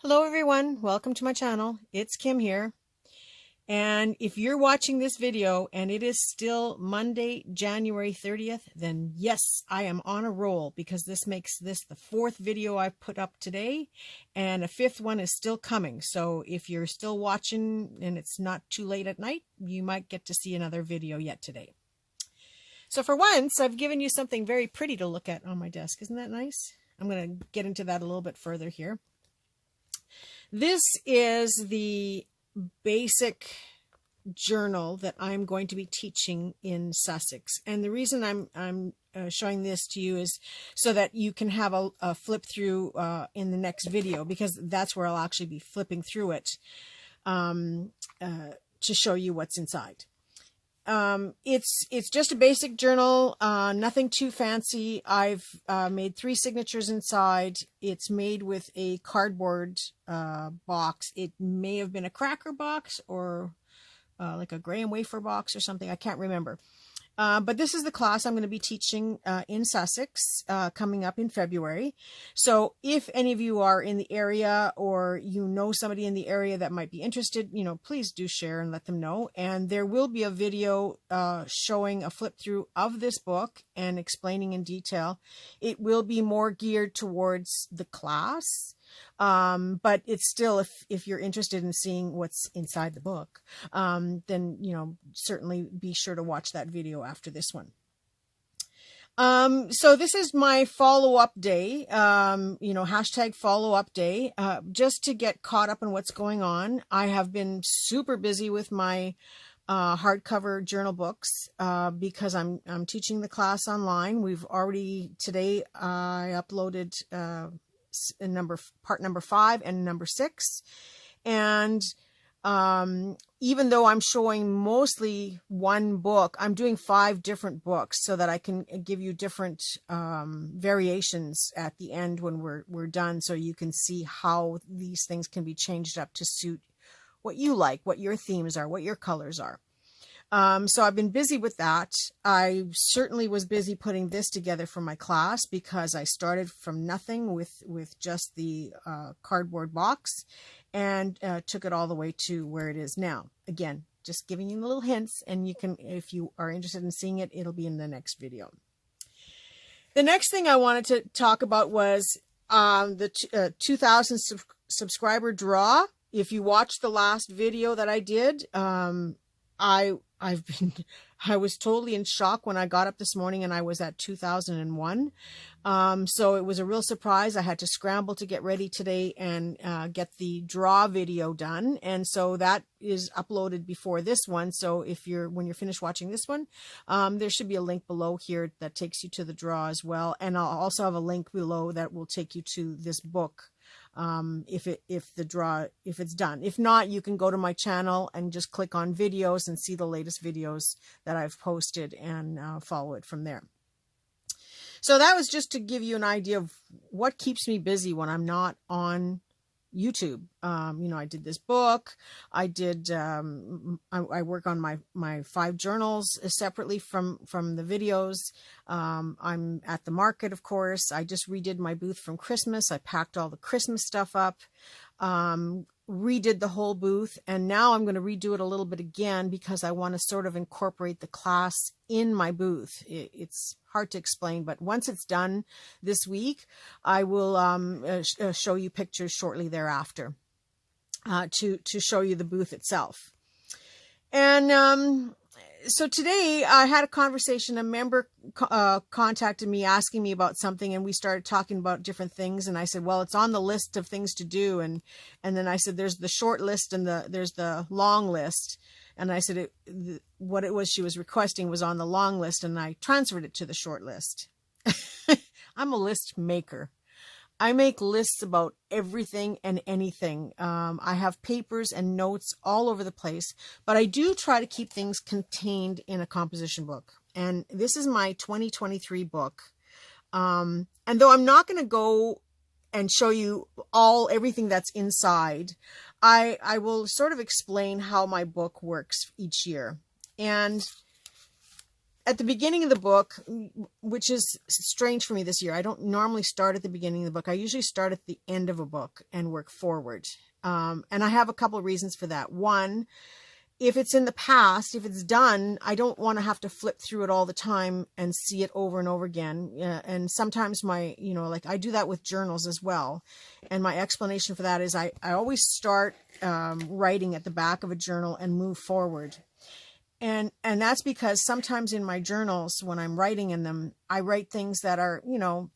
Hello everyone, welcome to my channel. It's Kim here. And if you're watching this video and it is still Monday, January 30th, then yes, I am on a roll because this makes this the fourth video I've put up today and a fifth one is still coming. So if you're still watching and it's not too late at night, you might get to see another video yet today. So for once, I've given you something very pretty to look at on my desk. Isn't that nice? I'm going to get into that a little bit further here. This is the basic journal that I'm going to be teaching in Sussex. And the reason I'm showing this to you is so that you can have a flip through in the next video, because that's where I'll actually be flipping through it to show you what's inside. It's just a basic journal, nothing too fancy. I've made 3 signatures inside. It's made with a cardboard box. It may have been a cracker box or like a graham wafer box or something. I can't remember. But this is the class I'm going to be teaching in Sussex coming up in February. So if any of you are in the area or you know somebody in the area that might be interested, please do share and let them know. And there will be a video showing a flip through of this book and explaining in detail. It will be more geared towards the class. But it's still, if you're interested in seeing what's inside the book, then, certainly be sure to watch that video after this one. So this is my follow-up day, hashtag follow-up day, just to get caught up on what's going on. I have been super busy with my hardcover journal books because I'm teaching the class online. We've already, today I uploaded part number 5 and number 6, and even though I'm showing mostly one book, I'm doing 5 different books so that I can give you different variations at the end when we're done, so you can see how these things can be changed up to suit what you like, what your themes are, what your colors are. So I've been busy with that. I certainly was busy putting this together for my class because I started from nothing with just the cardboard box and took it all the way to where it is now. Again, just giving you little hints, and you can, if you are interested in seeing it, it'll be in the next video. The next thing I wanted to talk about was the 2,000 subscriber draw. If you watched the last video that I did, I was totally in shock when I got up this morning and I was at 2001. So it was a real surprise. I had to scramble to get ready today and get the draw video done. And so that is uploaded before this one. So when you're finished watching this one, there should be a link below here that takes you to the draw as well. And I'll also have a link below that will take you to this book. If it's done. If not, you can go to my channel and just click on videos and see the latest videos that I've posted and follow it from there. So that was just to give you an idea of what keeps me busy when I'm not on YouTube. I did this book. I did, I work on my 5 journals separately from the videos. I'm at the market, of course. I just redid my booth from Christmas. I packed all the Christmas stuff up, redid the whole booth, and now I'm going to redo it a little bit again because I want to sort of incorporate the class in my booth. It's hard to explain, but once it's done this week, I will show you pictures shortly thereafter to show you the booth itself. And so today I had a conversation. A member contacted me asking me about something, and we started talking about different things. And I said, well, it's on the list of things to do. And then I said, there's the short list and there's the long list. And I said what it was she was requesting was on the long list, and I transferred it to the short list. I'm a list maker. I make lists about everything and anything. I have papers and notes all over the place, but I do try to keep things contained in a composition book. And this is my 2023 book. And though I'm not going to go and show you everything that's inside, I will sort of explain how my book works each year. And at the beginning of the book, which is strange for me this year, I don't normally start at the beginning of the book. I usually start at the end of a book and work forward. And I have a couple of reasons for that. One, if it's in the past, if it's done, I don't want to have to flip through it all the time and see it over and over again. And sometimes like I do that with journals as well. And my explanation for that is I always start writing at the back of a journal and move forward. And that's because sometimes in my journals, when I'm writing in them, I write things that are,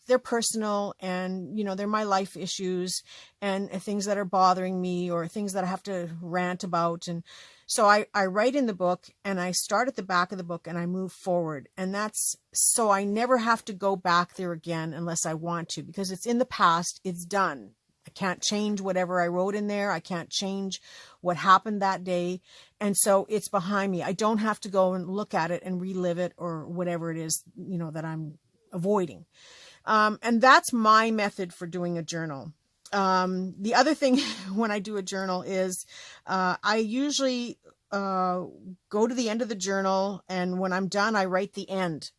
they're personal and, they're my life issues and things that are bothering me or things that I have to rant about. And so I write in the book and I start at the back of the book and I move forward. And that's so I never have to go back there again unless I want to, because it's in the past, it's done. I can't change whatever I wrote in there. I can't change what happened that day. And so it's behind me. I don't have to go and look at it and relive it or whatever it is, that I'm avoiding. And that's my method for doing a journal. The other thing when I do a journal is I usually go to the end of the journal. And when I'm done, I write the end.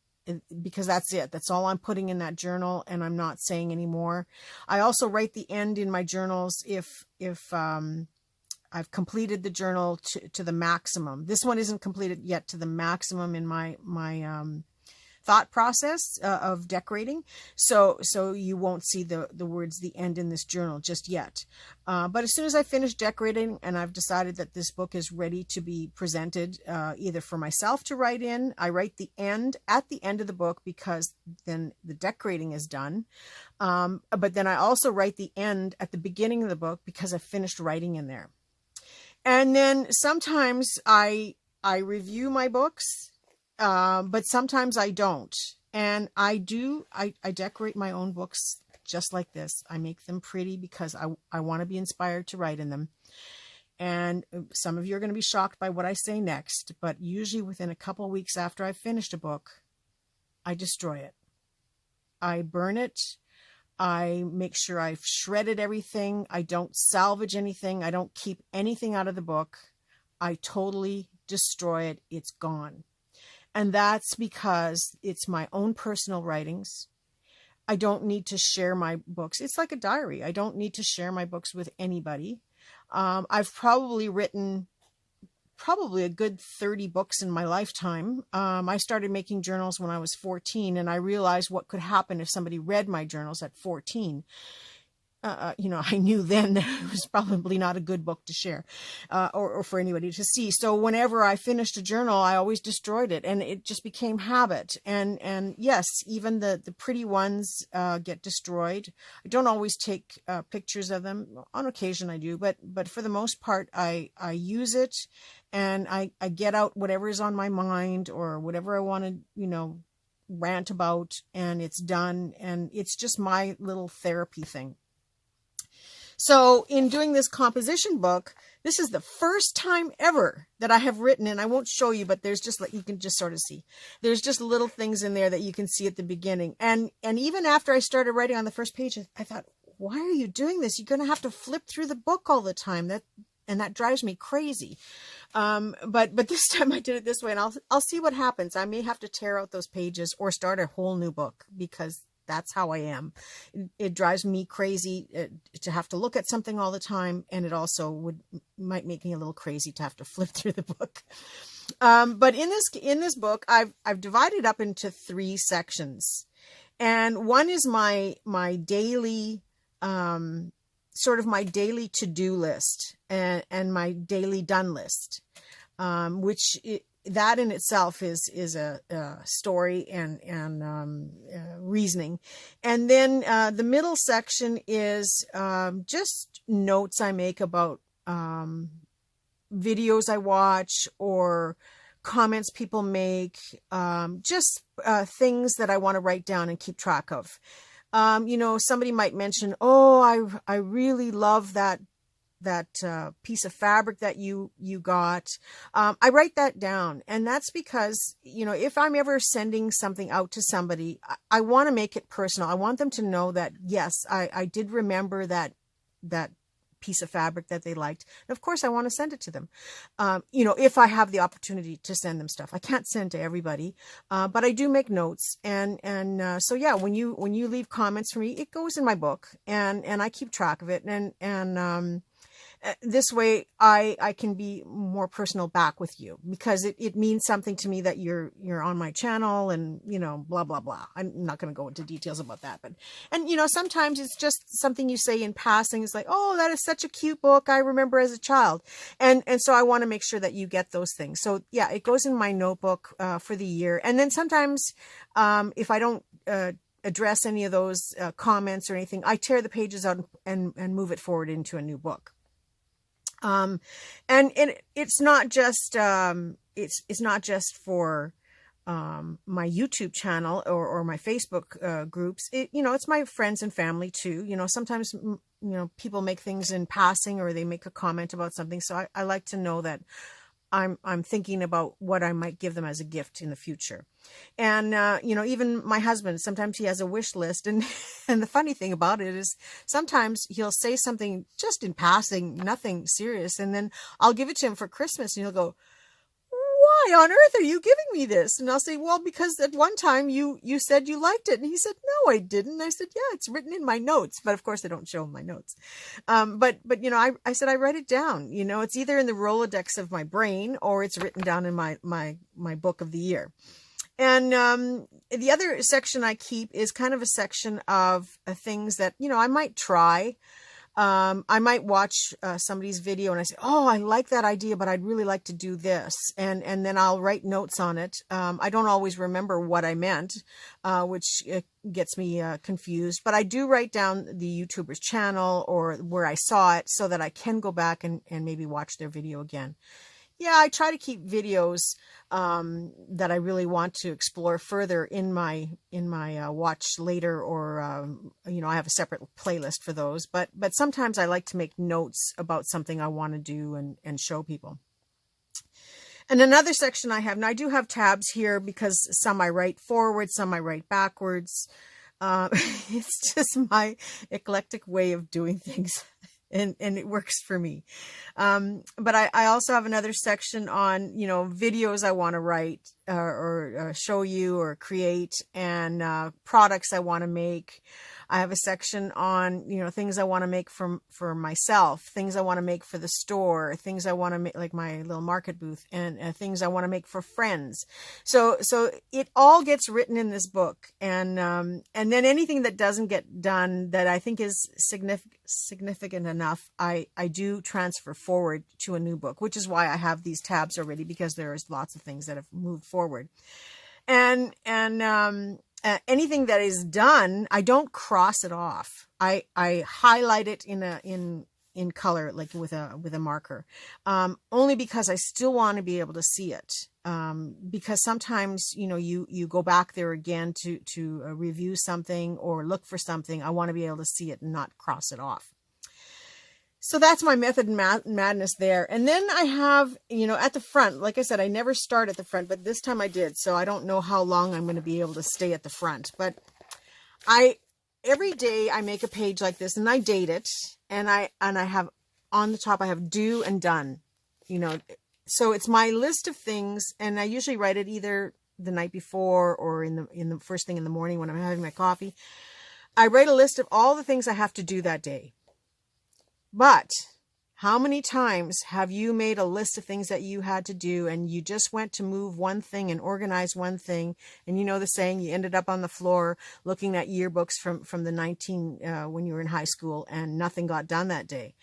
Because that's it. That's all I'm putting in that journal, and I'm not saying any more. I also write the end in my journals if I've completed the journal to the maximum. This one isn't completed yet to the maximum in my thought process of decorating. So you won't see the words "the end" in this journal just yet. But as soon as I finish decorating and I've decided that this book is ready to be presented, either for myself to write in, I write the end at the end of the book because then the decorating is done. But then I also write the end at the beginning of the book because I finished writing in there. And then sometimes I review my books. But sometimes I don't. And I decorate my own books just like this. I make them pretty because I want to be inspired to write in them. And some of you are going to be shocked by what I say next, but usually within a couple of weeks after I've finished a book, I destroy it. I burn it. I make sure I've shredded everything. I don't salvage anything. I don't keep anything out of the book. I totally destroy it. It's gone. And that's because it's my own personal writings. I don't need to share my books. It's like a diary. I don't need to share my books with anybody. I've probably written a good 30 books in my lifetime. I started making journals when I was 14, and I realized what could happen if somebody read my journals at 14. I knew then that it was probably not a good book to share or for anybody to see. So whenever I finished a journal, I always destroyed it, and it just became habit. And yes, even the pretty ones get destroyed. I don't always take pictures of them. On occasion I do, but for the most part, I use it, and I get out whatever is on my mind or whatever I want to, rant about, and it's done. And it's just my little therapy thing. So in doing this composition book, this is the first time ever that I have written, and I won't show you, but there's just like, you can just sort of see, there's just little things in there that you can see at the beginning. And even after I started writing on the first page, I thought, why are you doing this? You're going to have to flip through the book all the time. That drives me crazy. But this time I did it this way, and I'll see what happens. I may have to tear out those pages or start a whole new book, because that's how I am. It drives me crazy to have to look at something all the time. And it also might make me a little crazy to have to flip through the book. But in this book, I've divided up into 3 sections. And one is my daily, sort of my daily to-do list and my daily done list, that in itself is a story and reasoning. And then the middle section is just notes I make about videos I watch or comments people make, just things that I want to write down and keep track of. Somebody might mention, oh, I really love that piece of fabric that you got. I write that down. And that's because, if I'm ever sending something out to somebody, I want to make it personal. I want them to know that, yes, I did remember that piece of fabric that they liked. And of course, I want to send it to them. You know, if I have the opportunity to send them stuff. I can't send to everybody, but I do make notes. And so yeah, when you leave comments for me, it goes in my book, and I keep track of it. And this way I can be more personal back with you, because it means something to me that you're on my channel, and, you know, blah, blah, blah. I'm not going to go into details about that, but, and, you know, sometimes it's just something you say in passing. It's like, oh, that is such a cute book, I remember as a child. And so I want to make sure that you get those things. So yeah, it goes in my notebook, for the year. And then sometimes, if I don't, address any of those, comments or anything, I tear the pages out and move it forward into a new book. And it's not just, it's not just for, my YouTube channel or my Facebook, groups. You know, it's my friends and family too. You know, sometimes, you know, people make things in passing, or they make a comment about something. So I like to know that I'm thinking about what I might give them as a gift in the future. And, you know, even my husband, sometimes he has a wish list. And the funny thing about it is sometimes he'll say something just in passing, nothing serious. And then I'll give it to him for Christmas, and he'll go, why on earth are you giving me this? And I'll say, well, because at one time you said you liked it. And he said, no, I didn't. And I said, yeah, it's written in my notes. But of course I don't show him my notes. But, you know, I said, I write it down. You know, it's either in the Rolodex of my brain, or it's written down in my book of the year. And, the other section I keep is kind of a section of things that, you know, I might try. I might watch, somebody's video, and I say, oh, I like that idea, but I'd really like to do this. And then I'll write notes on it. I don't always remember what I meant, which gets me, confused, but I do write down the YouTuber's channel or where I saw it, so that I can go back and maybe watch their video again. Yeah, I try to keep videos, that I really want to explore further in my watch later, or, you know, I have a separate playlist for those, but sometimes I like to make notes about something I want to do and show people. And another section I have, and I do have tabs here because some I write forward, some I write backwards. It's just my eclectic way of doing things. And it works for me. But I also have another section on, you know, videos I want to write, or show you or create, and, products I want to make. I have a section on, you know, things I want to make for myself, things I want to make for the store, things I want to make, like my little market booth, and things I want to make for friends. So it all gets written in this book. And then anything that doesn't get done that I think is significant enough, I do transfer forward to a new book, which is why I have these tabs already, because there's lots of things that have moved forward. And anything that is done, I don't cross it off. I highlight it in color, like with a marker, only because I still want to be able to see it. Because sometimes, you know, you go back there again to review something or look for something. I want to be able to see it and not cross it off. So that's my method madness there. And then I have, you know, at the front, like I said, I never start at the front, but this time I did. So I don't know how long I'm going to be able to stay at the front, but every day I make a page like this, and I date it, and I have on the top, I have do and done, you know, so it's my list of things. And I usually write it either the night before or in the first thing in the morning when I'm having my coffee. I write a list of all the things I have to do that day. But how many times have you made a list of things that you had to do, and you just went to move one thing and organize one thing, and you know the saying, you ended up on the floor looking at yearbooks from the when you were in high school, and nothing got done that day?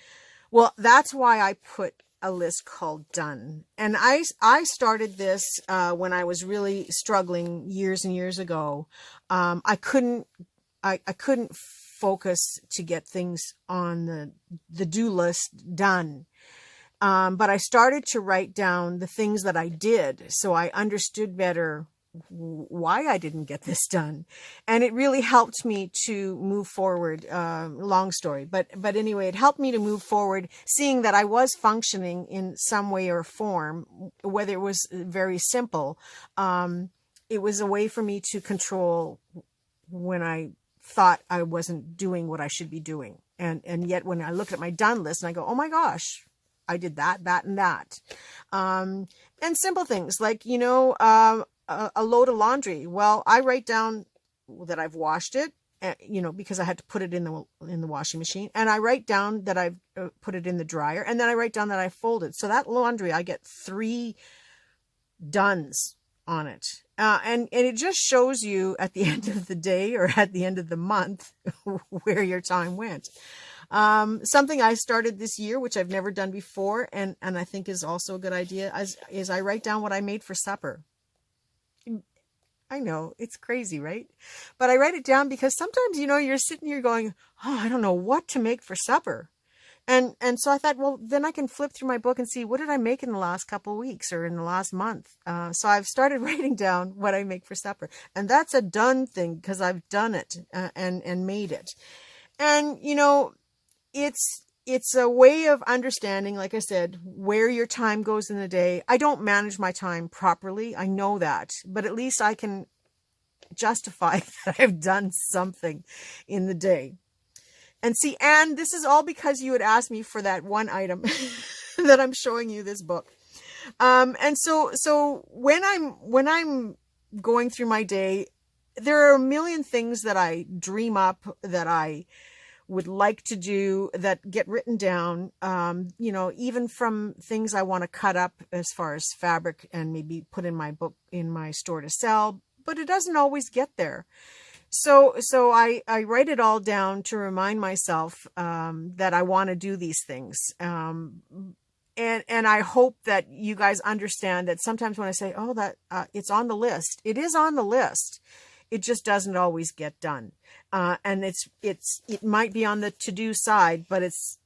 Well, that's why I put a list called done. And I started this when I was really struggling years and years ago. I couldn't focus to get things on the do list done. But I started to write down the things that I did, so I understood better why I didn't get this done. And it really helped me to move forward. Long story, but anyway, it helped me to move forward, seeing that I was functioning in some way or form, whether it was very simple. It was a way for me to control when I thought I wasn't doing what I should be doing. And yet when I look at my done list and I go, oh my gosh, I did that, and that. And simple things like, a load of laundry. Well, I write down that I've washed it, because I had to put it in the washing machine, and I write down that I've put it in the dryer, and then I write down that I folded. So that laundry, I get 3 dones on it. And it just shows you at the end of the day or at the end of the month where your time went. Something I started this year, which I've never done before, and I think is also a good idea, is I write down what I made for supper. I know, it's crazy, right? But I write it down because sometimes, you're sitting here going, oh, I don't know what to make for supper. And so I thought, well, then I can flip through my book and see, what did I make in the last couple of weeks or in the last month? So I've started writing down what I make for supper. And that's a done thing because I've done it and made it. And, it's a way of understanding, like I said, where your time goes in the day. I don't manage my time properly. I know that, but at least I can justify that I've done something in the day. And see, Anne, this is all because you had asked me for that one item that I'm showing you this book. And so when I'm going through my day, there are a million things that I dream up that I would like to do that get written down, even from things I want to cut up as far as fabric and maybe put in my book, in my store to sell, but it doesn't always get there. So I write it all down to remind myself that I want to do these things. And I hope that you guys understand that sometimes when I say, oh, that it's on the list, it is on the list. It just doesn't always get done. And it might be on the to-do side, but it's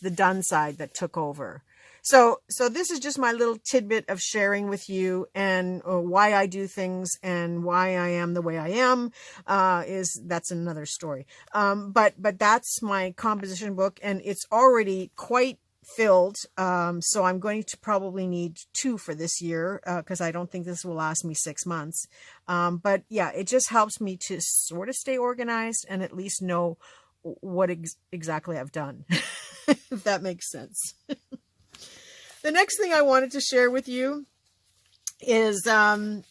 the done side that took over. So this is just my little tidbit of sharing with you and why I do things and why I am the way I am. That's another story. But that's my composition book, and it's already quite filled. So I'm going to probably need 2 for this year, because I don't think this will last me 6 months. But yeah, it just helps me to sort of stay organized and at least know what exactly I've done, if that makes sense. The next thing I wanted to share with you is my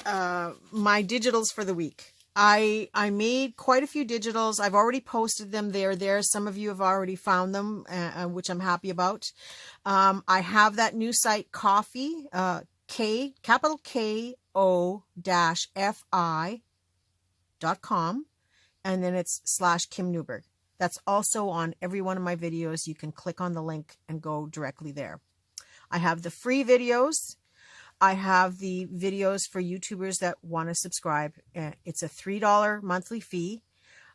digitals for the week. I made quite a few digitals. I've already posted them. They're there. Some of you have already found them, which I'm happy about. I have that new site, Ko-fi, capital KO-FI.com, and then it's /Kim Newberg. That's also on every one of my videos. You can click on the link and go directly there. I have the free videos. I have the videos for YouTubers that want to subscribe. It's a $3 monthly fee.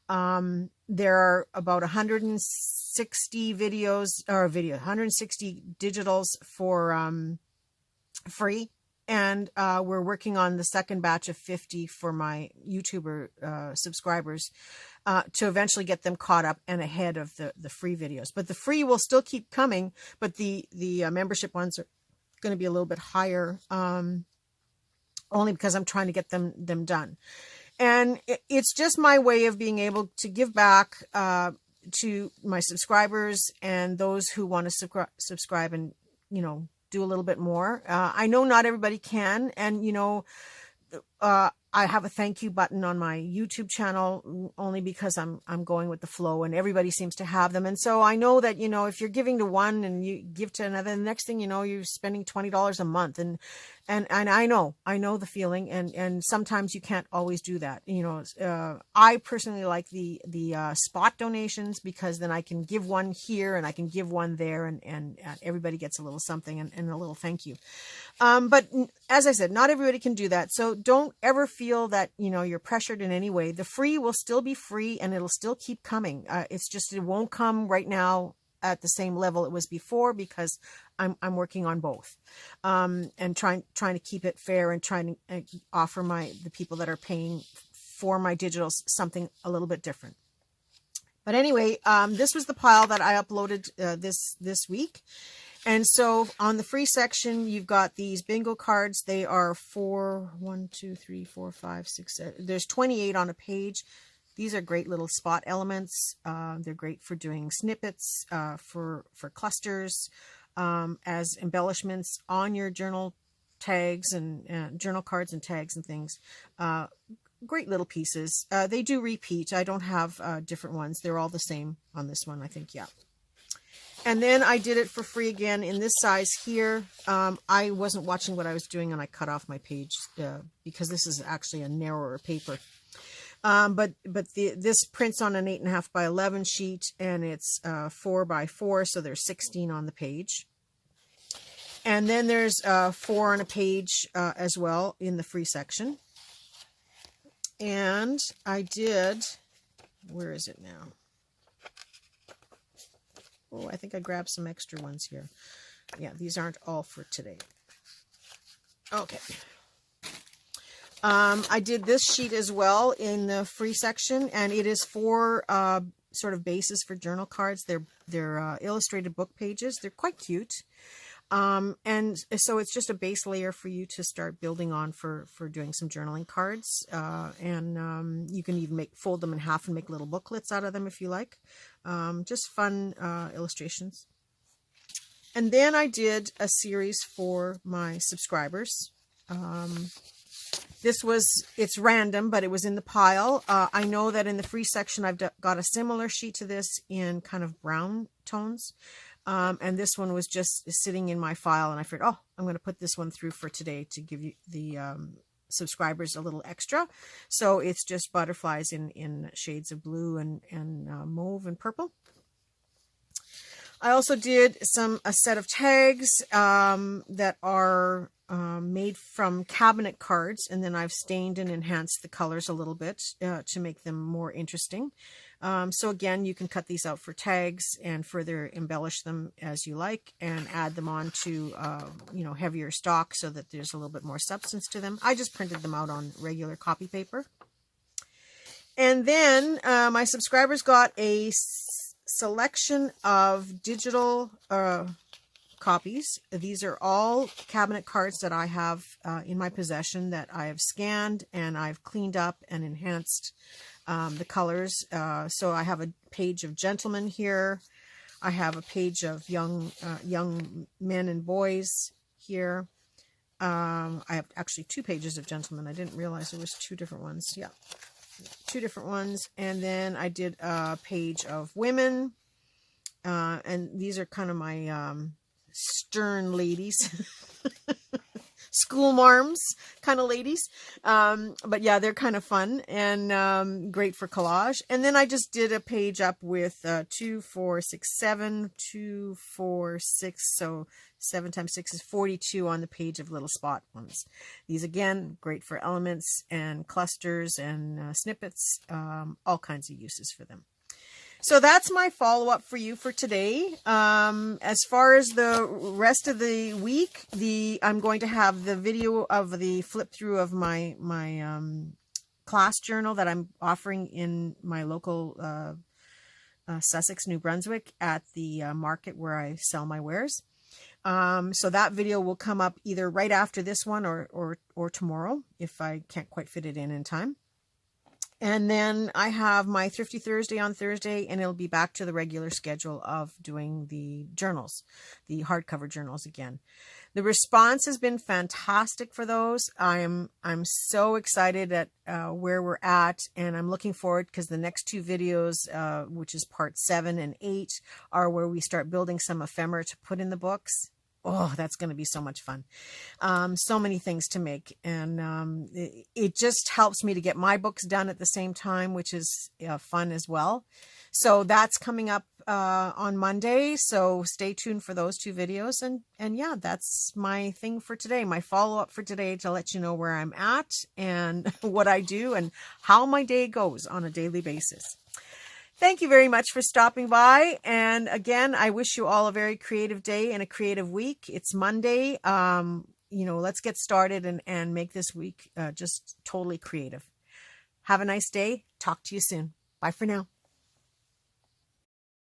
There are about 160 160 digitals for free. And we're working on the second batch of 50 for my YouTuber subscribers to eventually get them caught up and ahead of the free videos. But the free will still keep coming, but the membership ones are going to be a little bit higher, only because I'm trying to get them done. And it's just my way of being able to give back to my subscribers and those who want to subscribe and, do a little bit more. I know not everybody can. And, I have a thank you button on my YouTube channel only because I'm going with the flow and everybody seems to have them. And so I know that, if you're giving to one and you give to another, the next thing you know, you're spending $20 a month. And I know the feeling, and sometimes you can't always do that. I personally like the spot donations, because then I can give one here and I can give one there, and everybody gets a little something and a little thank you. But as I said, not everybody can do that. So don't ever feel that, you're pressured in any way. The free will still be free and it'll still keep coming. It's just, it won't come right now at the same level it was before, because I'm working on both, and trying to keep it fair and trying to offer the people that are paying for my digitals something a little bit different. But anyway, this was the pile that I uploaded this week. And so on the free section, you've got these bingo cards. They are 1, 2, 3, 4, 5, 6, 7. There's 28 on a page. These are great little spot elements. They're great for doing snippets, for clusters, as embellishments on your journal tags and journal cards and tags and things. Great little pieces. They do repeat. I don't have different ones. They're all the same on this one, I think. Yeah. And then I did it for free again in this size here. I wasn't watching what I was doing and I cut off my page because this is actually a narrower paper. But this prints on an 8.5 by 11 sheet, and it's 4 by 4, so there's 16 on the page. And then there's 4 on a page as well in the free section. And I did, where is it now? Oh, I think I grabbed some extra ones here. Yeah, these aren't all for today. Okay. I did this sheet as well in the free section, and it is 4 sort of bases for journal cards. They're illustrated book pages. They're quite cute. And so it's just a base layer for you to start building on for doing some journaling cards. And you can even fold them in half and make little booklets out of them if you like. Just fun illustrations. And then I did a series for my subscribers. It's random, but it was in the pile. I know that in the free section, I've got a similar sheet to this in kind of brown tones. And this one was just sitting in my file, and I figured, oh, I'm going to put this one through for today to give you the subscribers a little extra. So it's just butterflies in shades of blue and mauve and purple. I also did a set of tags that are made from cabinet cards, and then I've stained and enhanced the colors a little bit to make them more interesting. So again, you can cut these out for tags and further embellish them as you like, and add them on to heavier stock so that there's a little bit more substance to them. I just printed them out on regular copy paper. And then my subscribers got a selection of digital copies. These are all cabinet cards that I have in my possession that I have scanned and I've cleaned up and enhanced the colors. So I have a page of gentlemen here. I have a page of young men and boys here. I have actually 2 pages of gentlemen. I didn't realize there was 2 different ones. Yeah, 2 different ones. And then I did a page of women. And these are kind of my stern ladies. School marms kind of ladies. But yeah, they're kind of fun and great for collage. And then I just did a page up with 2, 4, 6, 7, 2, 4, 6. So 7 times 6 is 42 on the page of little spot ones. These again, great for elements and clusters and snippets, all kinds of uses for them. So that's my follow-up for you for today. As far as the rest of the week, I'm going to have the video of the flip through of my class journal that I'm offering in my local Sussex, New Brunswick, at the market where I sell my wares. So that video will come up either right after this one or tomorrow if I can't quite fit it in time. And then I have my Thrifty Thursday on Thursday, and it'll be back to the regular schedule of doing the journals, the hardcover journals again. The response has been fantastic for those. I'm so excited at where we're at, and I'm looking forward because the next 2 videos, which is part 7 and 8, are where we start building some ephemera to put in the books. Oh, that's going to be so much fun. So many things to make. And it just helps me to get my books done at the same time, which is fun as well. So that's coming up on Monday. So stay tuned for those 2 videos. And yeah, that's my thing for today. My follow-up for today, to let you know where I'm at and what I do and how my day goes on a daily basis. Thank you very much for stopping by. And again, I wish you all a very creative day and a creative week. It's Monday. Let's get started and make this week just totally creative. Have a nice day. Talk to you soon. Bye for now.